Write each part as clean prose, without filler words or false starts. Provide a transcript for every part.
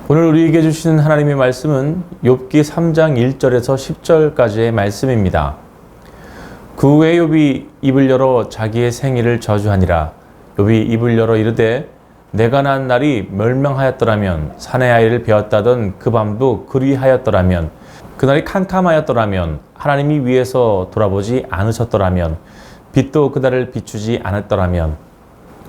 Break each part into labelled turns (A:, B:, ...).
A: 오늘 우리에게 주시는 하나님의 말씀은 욥기 3장 1절에서 10절까지의 말씀입니다. 그 후에 욥이 입을 열어 자기의 생일을 저주하니라. 욥이 입을 열어 이르되 내가 난 날이 멸망하였더라면 사내 아이를 베었다던 그 밤도 그리하였더라면 그날이 캄캄하였더라면 하나님이 위에서 돌아보지 않으셨더라면 빛도 그날을 비추지 않았더라면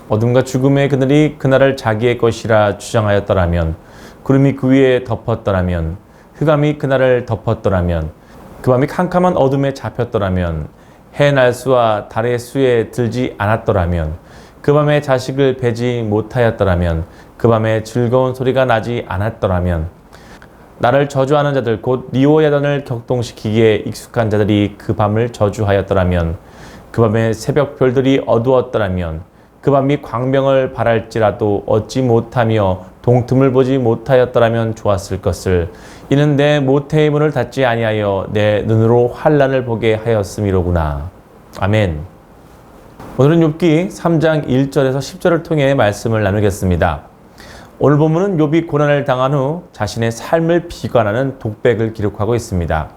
A: 어둠과 죽음의 그늘이 그날을 자기의 것이라 주장하였더라면 구름이 그 위에 덮었더라면 흑암이 그날을 덮었더라면 그 밤이 캄캄한 어둠에 잡혔더라면 해 날수와 달의 수에 들지 않았더라면 그 밤에 자식을 베지 못하였더라면 그 밤에 즐거운 소리가 나지 않았더라면 나를 저주하는 자들 곧 리오야단을 격동시키기에 익숙한 자들이 그 밤을 저주하였더라면 그 밤에 새벽 별들이 어두웠더라면 그 밤이 광명을 바랄지라도 얻지 못하며 동틈을 보지 못하였더라면 좋았을 것을 이는 내 모태의 문을 닫지 아니하여 내 눈으로 환난을 보게 하였음이로구나. 아멘. 오늘은 욥기 3장 1절에서 10절을 통해 말씀을 나누겠습니다. 오늘 본문은 욥이 고난을 당한 후 자신의 삶을 비관하는 독백을 기록하고 있습니다.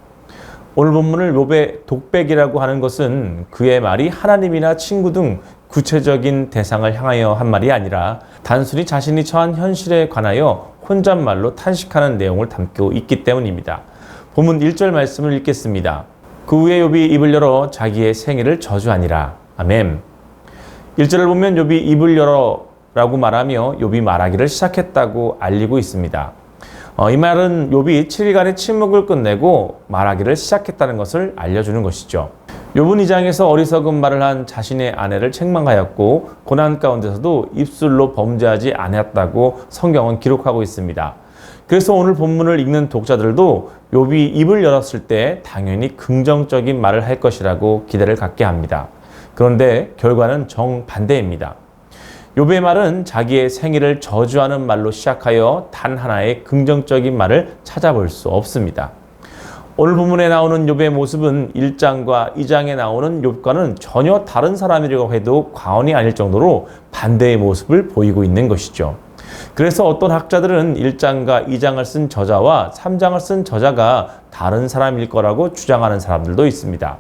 A: 오늘 본문을 욥의 독백이라고 하는 것은 그의 말이 하나님이나 친구 등 구체적인 대상을 향하여 한 말이 아니라 단순히 자신이 처한 현실에 관하여 혼잣말로 탄식하는 내용을 담고 있기 때문입니다. 본문 1절 말씀을 읽겠습니다. 그 후에 욥이 입을 열어 자기의 생일을 저주하니라. 아멘. 1절을 보면 욥이 입을 열어 라고 말하며 욥이 말하기를 시작했다고 알리고 있습니다. 이 말은 욥이 7일간의 침묵을 끝내고 말하기를 시작했다는 것을 알려주는 것이죠. 욥은 이 장에서 어리석은 말을 한 자신의 아내를 책망하였고 고난 가운데서도 입술로 범죄하지 않았다고 성경은 기록하고 있습니다. 그래서 오늘 본문을 읽는 독자들도 욥이 입을 열었을 때 당연히 긍정적인 말을 할 것이라고 기대를 갖게 합니다. 그런데 결과는 정반대입니다. 욥의 말은 자기의 생일을 저주하는 말로 시작하여 단 하나의 긍정적인 말을 찾아볼 수 없습니다. 오늘 본문에 나오는 욥의 모습은 1장과 2장에 나오는 욥과는 전혀 다른 사람이라고 해도 과언이 아닐 정도로 반대의 모습을 보이고 있는 것이죠. 그래서 어떤 학자들은 1장과 2장을 쓴 저자와 3장을 쓴 저자가 다른 사람일 거라고 주장하는 사람들도 있습니다.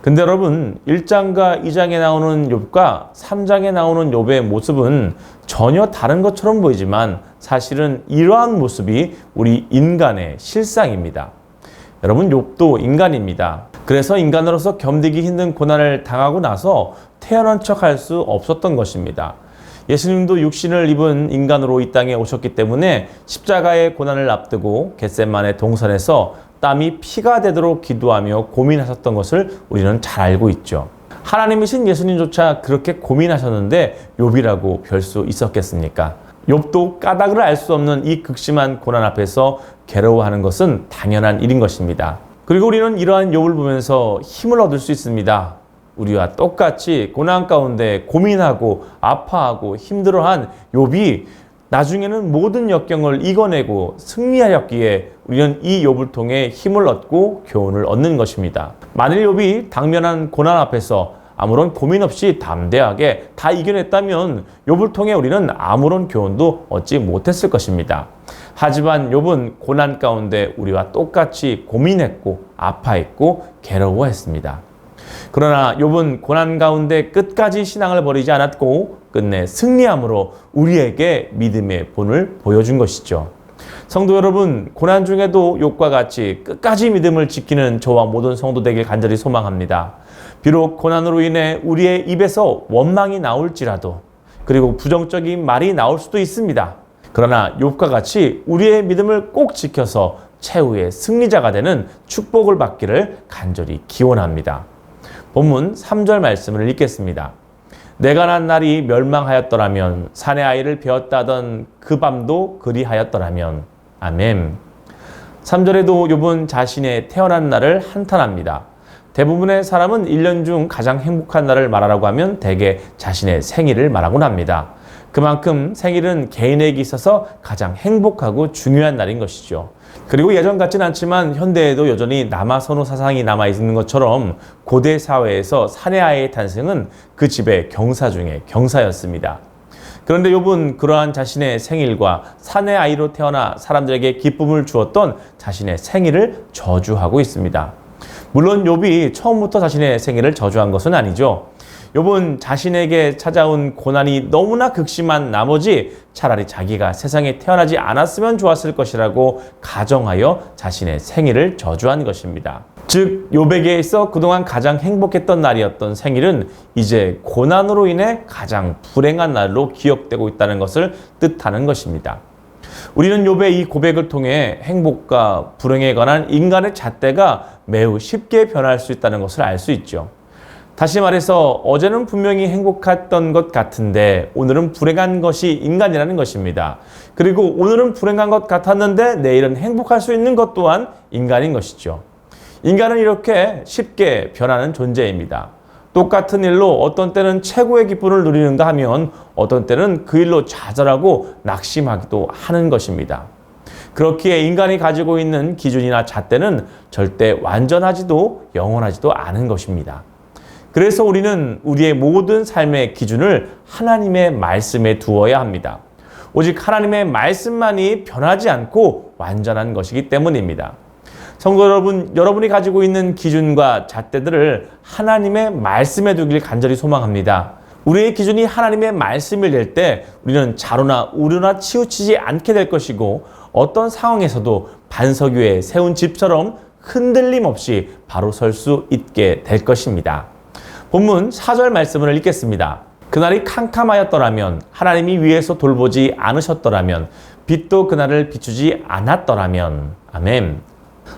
A: 근데 여러분 1장과 2장에 나오는 욥과 3장에 나오는 욥의 모습은 전혀 다른 것처럼 보이지만 사실은 이러한 모습이 우리 인간의 실상입니다. 여러분 욥도 인간입니다. 그래서 인간으로서 견디기 힘든 고난을 당하고 나서 태어난 척할 수 없었던 것입니다. 예수님도 육신을 입은 인간으로 이 땅에 오셨기 때문에 십자가의 고난을 앞두고 겟세마네 동산에서 땀이 피가 되도록 기도하며 고민하셨던 것을 우리는 잘 알고 있죠. 하나님이신 예수님조차 그렇게 고민하셨는데 욥이라고 별 수 있었겠습니까? 욥도 까닭을 알 수 없는 이 극심한 고난 앞에서 괴로워하는 것은 당연한 일인 것입니다. 그리고 우리는 이러한 욥을 보면서 힘을 얻을 수 있습니다. 우리와 똑같이 고난 가운데 고민하고 아파하고 힘들어한 욥이 나중에는 모든 역경을 이겨내고 승리하였기에 우리는 이 욥을 통해 힘을 얻고 교훈을 얻는 것입니다. 만일 욥이 당면한 고난 앞에서 아무런 고민 없이 담대하게 다 이겨냈다면 욥을 통해 우리는 아무런 교훈도 얻지 못했을 것입니다. 하지만 욥은 고난 가운데 우리와 똑같이 고민했고 아파했고 괴로워했습니다. 그러나 욥은 고난 가운데 끝까지 신앙을 버리지 않았고 끝내 승리함으로 우리에게 믿음의 본을 보여준 것이죠. 성도 여러분, 고난 중에도 욥과 같이 끝까지 믿음을 지키는 저와 모든 성도 되길 간절히 소망합니다. 비록 고난으로 인해 우리의 입에서 원망이 나올지라도 그리고 부정적인 말이 나올 수도 있습니다. 그러나 욥과 같이 우리의 믿음을 꼭 지켜서 최후의 승리자가 되는 축복을 받기를 간절히 기원합니다. 본문 3절 말씀을 읽겠습니다. 내가 난 날이 멸망하였더라면 사내 아이를 베었다던 그 밤도 그리하였더라면. 아멘. 3절에도 욥은 자신의 태어난 날을 한탄합니다. 대부분의 사람은 1년 중 가장 행복한 날을 말하라고 하면 대개 자신의 생일을 말하곤 합니다. 그만큼 생일은 개인에게 있어서 가장 행복하고 중요한 날인 것이죠. 그리고 예전 같진 않지만 현대에도 여전히 남아선호 사상이 남아있는 것처럼 고대 사회에서 사내 아이의 탄생은 그 집의 경사 중에 경사였습니다. 그런데 욥은 그러한 자신의 생일과 사내 아이로 태어나 사람들에게 기쁨을 주었던 자신의 생일을 저주하고 있습니다. 물론 욥이 처음부터 자신의 생일을 저주한 것은 아니죠. 욥은 자신에게 찾아온 고난이 너무나 극심한 나머지 차라리 자기가 세상에 태어나지 않았으면 좋았을 것이라고 가정하여 자신의 생일을 저주한 것입니다. 즉 욥에게 있어 그동안 가장 행복했던 날이었던 생일은 이제 고난으로 인해 가장 불행한 날로 기억되고 있다는 것을 뜻하는 것입니다. 우리는 욥의 이 고백을 통해 행복과 불행에 관한 인간의 잣대가 매우 쉽게 변할 수 있다는 것을 알 수 있죠. 다시 말해서 어제는 분명히 행복했던 것 같은데 오늘은 불행한 것이 인간이라는 것입니다. 그리고 오늘은 불행한 것 같았는데 내일은 행복할 수 있는 것 또한 인간인 것이죠. 인간은 이렇게 쉽게 변하는 존재입니다. 똑같은 일로 어떤 때는 최고의 기쁨을 누리는가 하면 어떤 때는 그 일로 좌절하고 낙심하기도 하는 것입니다. 그렇기에 인간이 가지고 있는 기준이나 잣대는 절대 완전하지도 영원하지도 않은 것입니다. 그래서 우리는 우리의 모든 삶의 기준을 하나님의 말씀에 두어야 합니다. 오직 하나님의 말씀만이 변하지 않고 완전한 것이기 때문입니다. 성도 여러분, 여러분이 가지고 있는 기준과 잣대들을 하나님의 말씀에 두길 간절히 소망합니다. 우리의 기준이 하나님의 말씀을 낼 때 우리는 자로나 우려나 치우치지 않게 될 것이고 어떤 상황에서도 반석 위에 세운 집처럼 흔들림 없이 바로 설 수 있게 될 것입니다. 본문 4절 말씀을 읽겠습니다. 그날이 캄캄하였더라면 하나님이 위에서 돌보지 않으셨더라면 빛도 그날을 비추지 않았더라면 아멘.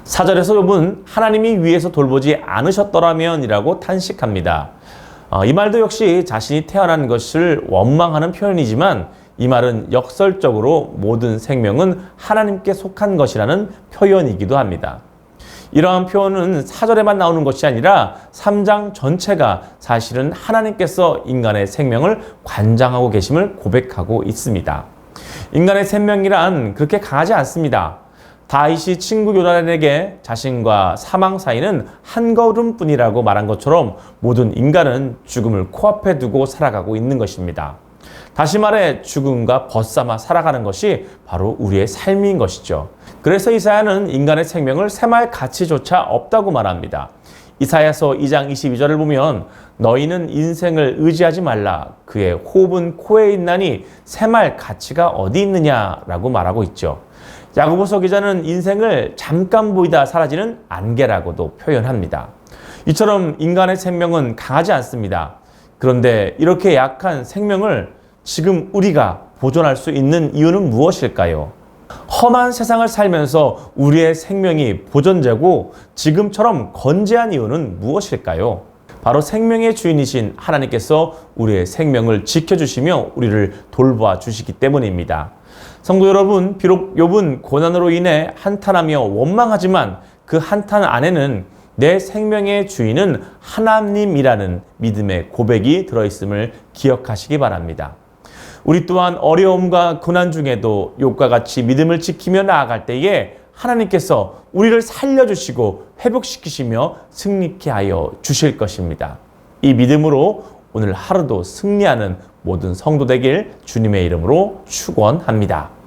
A: 4절에서 욥은 하나님이 위에서 돌보지 않으셨더라면 이라고 탄식합니다. 이 말도 역시 자신이 태어난 것을 원망하는 표현이지만 이 말은 역설적으로 모든 생명은 하나님께 속한 것이라는 표현이기도 합니다. 이러한 표현은 4절에만 나오는 것이 아니라 3장 전체가 사실은 하나님께서 인간의 생명을 관장하고 계심을 고백하고 있습니다. 인간의 생명이란 그렇게 강하지 않습니다. 다윗이 친구 요나단에게 자신과 사망 사이는 한 걸음뿐이라고 말한 것처럼 모든 인간은 죽음을 코앞에 두고 살아가고 있는 것입니다. 다시 말해 죽음과 벗삼아 살아가는 것이 바로 우리의 삶인 것이죠. 그래서 이사야는 인간의 생명을 셈할 가치조차 없다고 말합니다. 이사야서 2장 22절을 보면 너희는 인생을 의지하지 말라. 그의 호흡은 코에 있나니 셈할 가치가 어디 있느냐라고 말하고 있죠. 야고보서 기자는 인생을 잠깐 보이다 사라지는 안개라고도 표현합니다. 이처럼 인간의 생명은 강하지 않습니다. 그런데 이렇게 약한 생명을 지금 우리가 보존할 수 있는 이유는 무엇일까요? 험한 세상을 살면서 우리의 생명이 보존되고 지금처럼 건재한 이유는 무엇일까요? 바로 생명의 주인이신 하나님께서 우리의 생명을 지켜주시며 우리를 돌보아 주시기 때문입니다. 성도 여러분, 비록 욥은 고난으로 인해 한탄하며 원망하지만 그 한탄 안에는 내 생명의 주인은 하나님이라는 믿음의 고백이 들어있음을 기억하시기 바랍니다. 우리 또한 어려움과 고난 중에도 욥과 같이 믿음을 지키며 나아갈 때에 하나님께서 우리를 살려주시고 회복시키시며 승리케 하여 주실 것입니다. 이 믿음으로 오늘 하루도 승리하는 모든 성도 되길 주님의 이름으로 축원합니다.